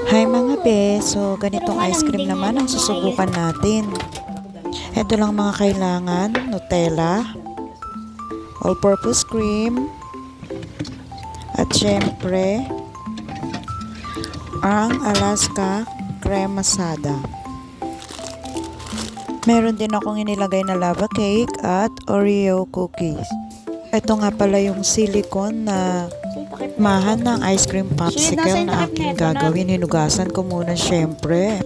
Hi mga be, so ganitong ice cream naman ang susubukan natin. Ito lang mga kailangan: Nutella, all-purpose cream, at syempre ang Alaska Crema Sada. Meron din akong inilagay na lava cake at Oreo cookies. Ito nga pala yung silicone na mahan ng ice cream popsicle na aking gagawin. Hinugasan ko muna syempre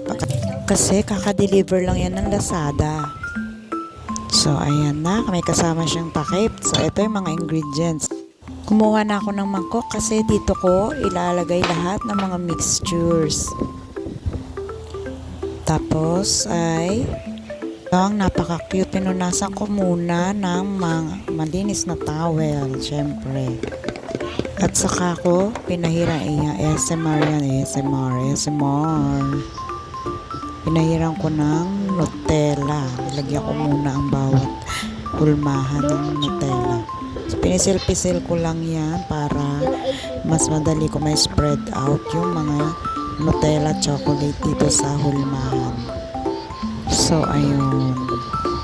kasi kakadeliver lang yan ng Lazada. So ayan na, may kasama siyang takip. So ito yung mga ingredients. Kumuha na ako ng mangkok kasi dito ko ilalagay lahat ng mga mixtures. Tapos ay ang napaka-cute, pinunasan ko muna ng mga malinis na towel, syempre. At saka ko pinahiran ASMR yan, ASMR. Pinahiran ko ng Nutella. Nilagyan ko muna ang bawat hulmahan ng Nutella. So, pinisil-pisil ko lang yan para mas madali ko may spread out yung mga Nutella chocolate dito sa hulmahan. So, ayun.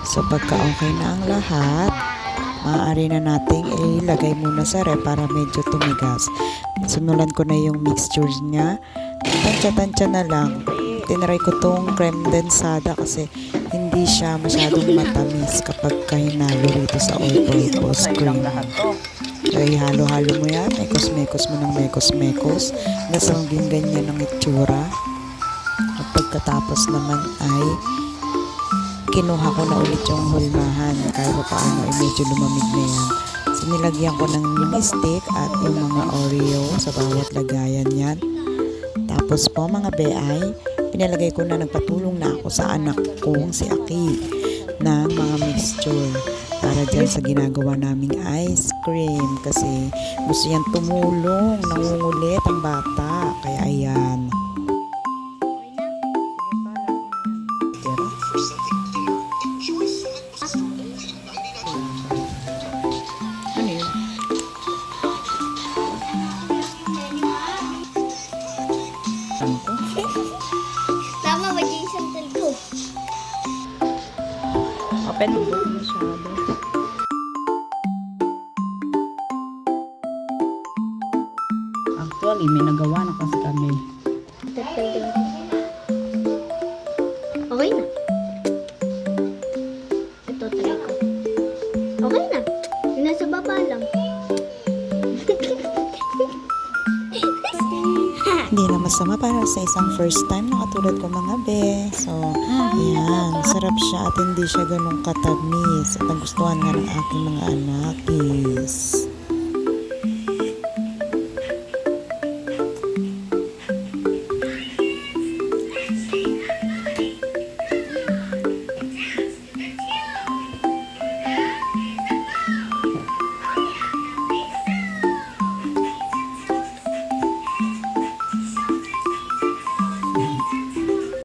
So, pagka okay na ang lahat, maaari na nating ilagay muna sa ref para medyo tumigas. Simulan ko na yung mixtures niya. Tansya-tansya na lang. Tinry ko tong creme densada kasi hindi siya masyadong matamis kapag hinalo rito sa all-purpose cream. So, ihalo-halo mo yan. Mekos-mekos mo ng mekos-mekos. Nasa maging ganyan ng itsura. At pagkatapos naman ay kinuha ko na ulit yung hulmahan kahit pa paano ay medyo lumamig na yan. So nilagyan ko ng mini stick at yung mga Oreo sa bawat lagayan yan. Tapos po mga beay, pinalagay ko na, nagpatulong na ako sa anak kong si Aki ng mga mixture para dyan sa ginagawa naming ice cream kasi gusto yan tumulong, nangungulit ang bata, kaya ayan. Tama ba yung isang ko? Open mo masyado. Actually, may nagawa na kasi kami. Okay na. Ito try ko. Okay na. Yung nasa baba lang. Hindi na masama para sa isang first time na katulad ko mga be. So, ayan. Sarap siya at hindi siya ganun katamis. At nagustuhan nga ng aking mga anakis.